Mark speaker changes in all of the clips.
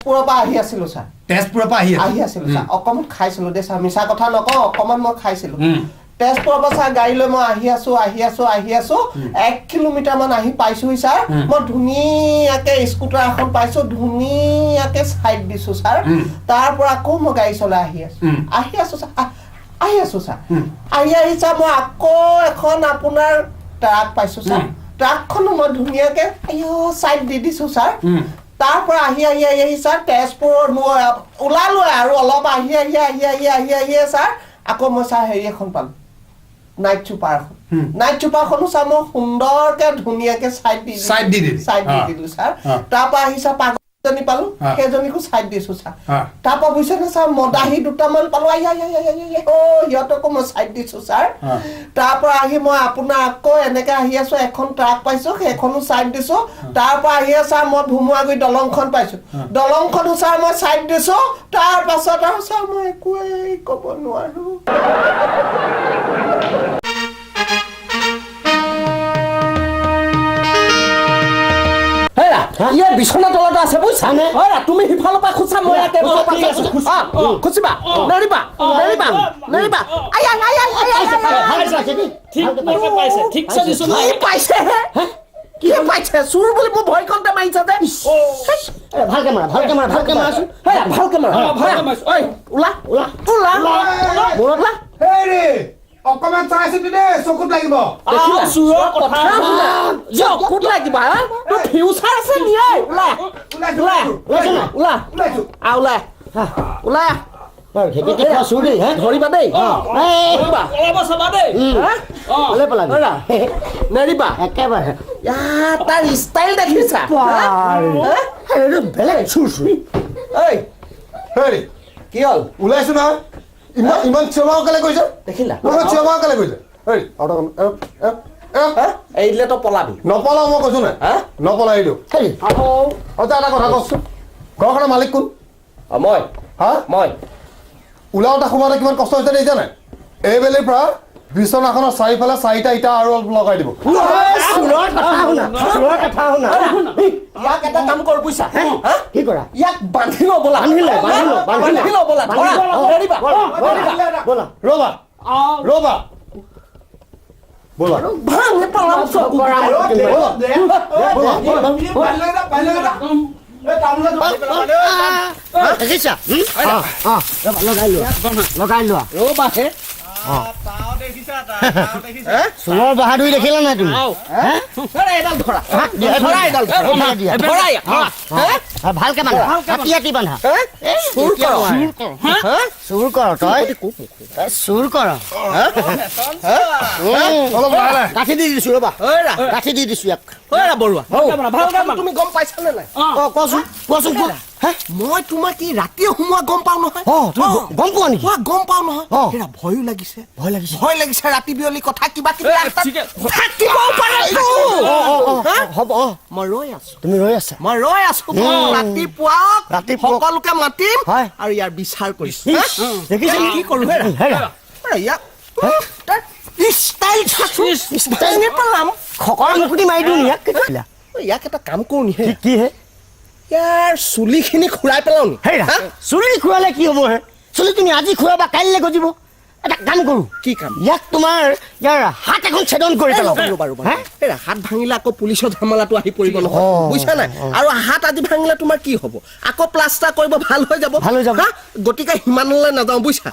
Speaker 1: তেজপুৰৰ পৰা আহি আছিলো ছাৰ
Speaker 2: তেজপুৰৰ পৰা আহি
Speaker 1: আছিলো ছাৰ অকমান খাইছিলো দে ছাৰ মিছা কথা নকওঁ অকমান মই খাইছিলো তেজপুৰৰ পৰা ছাৰ গাড়ী লৈ মই আহি আছো 1 কিলোমিটাৰ মান আহি পাইছোহি ছাৰ মই ধুনীয়াকে স্কুটাৰ এখন পাইছো ধুনীয়াকে চাইড দিছো ছাৰ তাৰ পৰা আকৌ মই গাড়ী চলাই আহি আছো ছাৰ আহি ছাৰ মই আকৌ এখন আপোনাৰ ট্ৰাক পাইছো ছাৰ ট্ৰাকখনো মই ধুনীয়াকে চাইড দি দিছো ছাৰ তাৰ পৰা আহি ছাৰ তেজপুৰৰ ওলালো আৰু অলপ আহি ছাৰ আকৌ মই ছাৰ হেৰি এখন পালো নাইট চুপাৰখনো ছাৰ মই সুন্দৰকে ধুনীয়াকে চাইড দি দিলো ছাৰ তাৰ পৰা আহি ছাৰ পাগলজনী পালো সেইজনীকো চাইড দিছো ছাৰ তাৰ পৰা বুজিছে নে ছাৰ মদাহী দুটামান পালো সিহঁতকো মই চাইড দিছো ছাৰ তাৰ পৰা আহি মই আপোনাৰ আকৌ এনেকে আহি আছো এখন ট্ৰাক পাইছো সেইখনো চাইড দিছো তাৰ পৰা আহি ছাৰ মই ধুমুৱাগুৰি দলংখন পাইছো দলংখনো ছাৰ মই চাইড দিছো তাৰ পাছত আৰু ছাৰ মই একোৱেই ক'ব নোৱাৰো ইয়ে বিছনা তলত আছে বুজিছা নে তুমি সিফালৰ পৰা খুচা মই ইয়াতে খুচিবা নেৰিবা কি পাইছে চুৰ বুলি মোৰ ভয় কণ্টে মাৰিছে যে ভালকে মাৰাচোন ভালকে মাৰা ওলা
Speaker 2: অকমান চাইছো দে চকুত লাগিব
Speaker 1: চকুত লাগিব তোৰ ফিউচাৰ আছে নিয়ে ওলা ধৰিবা দেই নেৰিবা একেবাৰে তাৰ ষ্টাইল দেখিছা বেলেগ চুৰ কি হ'ল
Speaker 2: ওলাইছো নহয় ইমান চিঞৰ কেলে কৈছ
Speaker 1: দেখিলা
Speaker 2: চিঞৰ কেলে কৈছ
Speaker 1: এৰিলে তই পলাবি
Speaker 2: নপলাও মই কৈছো নাই নপলাই দিওঁ এটা কথা কচোন ঘৰখনৰ মালিক কোন মই ওলাওতে সোমাওতে কিমান কষ্ট হৈছে দেখিছা নাই এইবেলিৰ পৰা বিছনাখনৰ চাৰিফালে 4টা ইটা আৰু লগাই দিব
Speaker 1: ইয়াক এটা কাম কৰ বুইছা কি কৰা ইয়াক বান্ধি ল বলা
Speaker 2: ৰবা বলা
Speaker 1: ভাঙে পালাম চকু লগাই লোৱা ৰবা হে চোৰৰ বাহাদুৰি দেখিলা নাই তুমি ভালকে বান্ধা চুৰ কৰ তই চুৰ কৰ কাঠি দি দিছো ৰবা কাঠি দি দিছো ইয়াক বৰুৱা তুমি গম পাইছানে নাই কোৱাচোন মই তোমাক কি ৰাতিয়ে সোমোৱা গম পাও নহয় গম পোৱা নেকি গম পাও নহয় ভয়ো লাগিছে ৰাতি বিয়লি কথা কিবা হ'ব মই ৰৈ আছো তুমি ৰৈ আছা মই ৰৈ আছো ৰাতিপুৱা সকলোকে মাতিম আৰু ইয়াৰ বিচাৰ কৰিছো দেখিছা কি কৰো ইয়াক ইয়াক এটা কাম কৰো নি কি হে ইয়াৰ চুলিখিনি খুৰাই পেলাও নি চুলি খুৰালে কি হ'ব হে চুলি তুমি আজি খুৰাবা কাইলৈ গজিব এটা কাম কৰো কি কাম ইয়াক তোমাৰ ইয়াৰ হাত এখন ছেদন কৰি পেলাও হাত ভাঙিলে আকৌ পুলিচৰ ঝামেলাটো আহি পৰিব নহয় বুজিছা নাই আৰু হাত আজি ভাঙিলে তোমাৰ কি হ'ব আকৌ প্লাষ্টাৰ কৰিব ভাল হৈ যাব গতিকে সিমানলৈ নাযাওঁ বুজিছা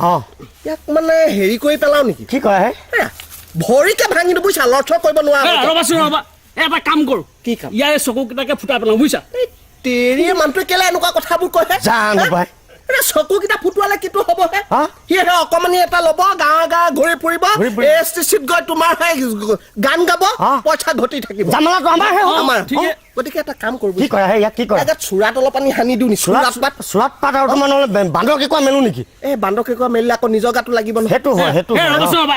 Speaker 1: ইয়াক মানে হেৰি কৰি পেলাও নেকি কি কয় ভৰিকে ভাঙি দিওঁ বুজিছা লৰচৰ কৰিব নোৱাৰা
Speaker 3: এটা কাম কৰো কি কাম ইয়াৰ চকুকেইটাকে ফুটাই পেলাও বুজিছা
Speaker 1: তেৰি মানুহটোৱে কেলে এনেকুৱা কথাবোৰ কয় জানো পাই চকুকেইটা ফুটোৱালে কিটো হ'ব হে সিহে অকমানি এটা ল'ব গাঁৱে ঘূৰি ফুৰিব এছটিচিত গৈ তোমাৰ গান গাব পইচা ঘটি থাকিব জামালাটো আমাৰ গতিকে এটা কাম কৰিব কি কৰে ইয়াক কি কৰে এটা চুৰাত অলপ পানী সানি দিওঁ নি চুৰাত পাত আৰু তোমাৰ বান্দৰ কেকুৱা মেলো নেকি এই বান্দৰ কেকুৱা মেলিলে আকৌ নিজৰ গাটো লাগিব ন সেইটো হয়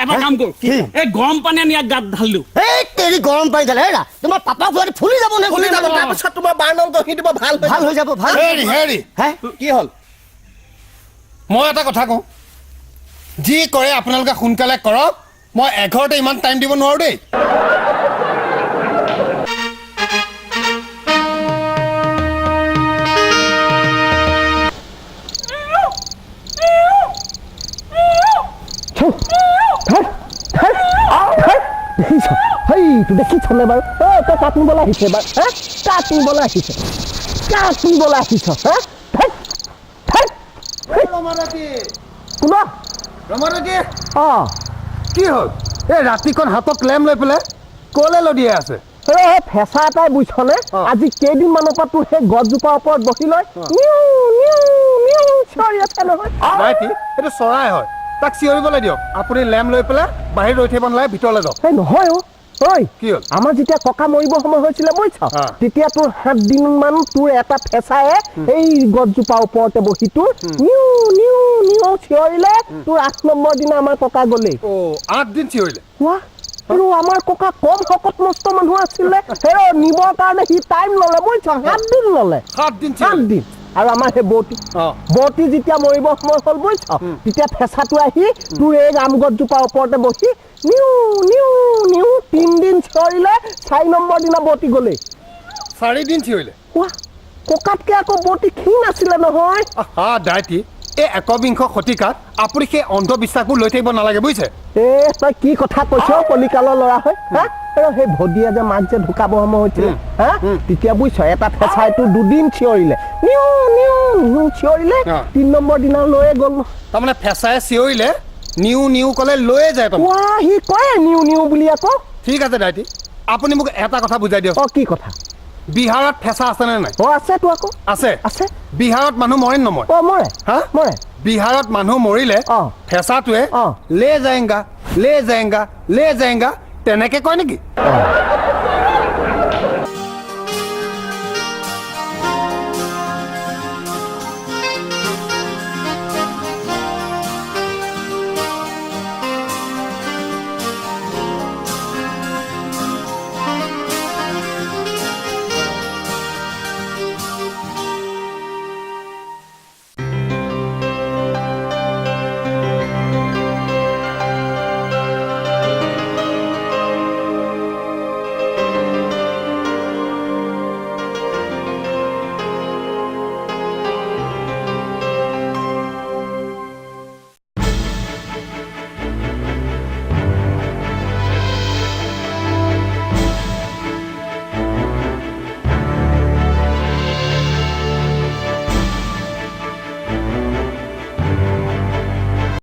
Speaker 3: এটা কাম কৰো এই গৰম পানী আনি ইয়াক গাত ঢাল দিওঁ
Speaker 1: এই তেৰি গৰম পানী ঢালে হেৰা তোমাৰ পাপা ফুৱাটো ফুলি যাব নে ফুলি যাব তাৰপিছত তোমাৰ বাৰ্ণল গহি দিব ভাল হৈ যাব ভাল
Speaker 2: হেৰি
Speaker 1: কি হ'ল
Speaker 2: মই এটা কথা কওঁ যি কৰে আপোনালোকে সোনকালে কৰক মই এঘৰতে ইমান টাইম দিব নোৱাৰো দেই
Speaker 4: ৰাতিটো দেখিছনে বাৰু তই কাক নিবলৈ আহিছে বাৰু কাক নিবলৈ আহিছে
Speaker 2: কি হ'ল এই ৰাতিখন হাতত লেম লৈ পেলাই কলে লদিয়াই আছে
Speaker 4: ফেঁচা এটাই বুজিছনে আজি কেইদিনমানৰ পৰা তোৰ সেই গছজোপাৰ ওপৰত বহি লৈ চিঞৰি আছে নহয়
Speaker 2: এইটো চৰাই হয় তাক চিঞৰিবলৈ দিয়ক আপুনি লেম লৈ পেলাই বাহিৰত ৰৈ থাকিব নালাগে ভিতৰলৈ যাওক
Speaker 4: নহয়
Speaker 2: কি হ'ল
Speaker 4: আমাৰ যেতিয়া ককা মৰিব সময় হৈছিলে বুজিছ তেতিয়া তোৰ 7 দিনমান তোৰ এটা ফেঁচায়ে এই গছজোপাৰ ওপৰতে বহি তোৰ চিঞৰিলে তোৰ 8 নম্বৰ দিনা আমাৰ ককা গলেই
Speaker 2: 8 দিন চিঞৰিলে
Speaker 4: আৰু আমাৰ ককা কম শকত মস্ত মানুহ আছিলে নিবৰ কাৰণে সি টাইম ললে বুজিছ 7 দিন ললে
Speaker 2: 7 দিন
Speaker 4: আৰু আমাৰ সেই বৌতি যেতিয়া মৰিব সময় হ'ল বুজিছ তেতিয়া ফেঁচাটো আহি তোৰ এই ৰাম গছজোপাৰ ওপৰতে বহি 3 দিন চিঞৰিলে 4 নম্বৰ দিনা বৌতি গলে
Speaker 2: 4 দিন চিঞৰিলে
Speaker 4: ককাতকে আকৌ বৌতি ক্ষীণ আছিলে নহয়
Speaker 2: দাইটি এই 21 শতিকাত আপুনি সেই অন্ধবিশ্বাসবোৰ লৈ থাকিব নালাগে বুজিছে
Speaker 4: তই কি কথা কৈছ কলিকালৰ ল'ৰা হয় সেই ভদিয়া যে মাক যে ঢুকাব সময় হৈছিলে তেতিয়া বুজিছ এটা ফেঁচাইটো 2 দিন চিঞৰিলে চিঞৰিলে 3 নম্বৰ দিনা লৈয়ে গ'ল
Speaker 2: তাৰমানে ফেঁচাই চিঞৰিলে নিউ কলে লৈয়ে যায়
Speaker 4: সি কয় নিউ বুলি আকৌ
Speaker 2: ঠিক আছে দাইটি আপুনি মোক এটা কথা বুজাই দিয়ক
Speaker 4: কি কথা
Speaker 2: বিহাৰত ফেঁচা আছে নে নাই
Speaker 4: আছে তো আকৌ
Speaker 2: আছে বিহাৰত মানুহ মৰে নমৰে
Speaker 4: মৰে
Speaker 2: বিহাৰত মানুহ মৰিলে ফেঁচাটোৱে লে যায়েংগা তেনেকে কয় নেকি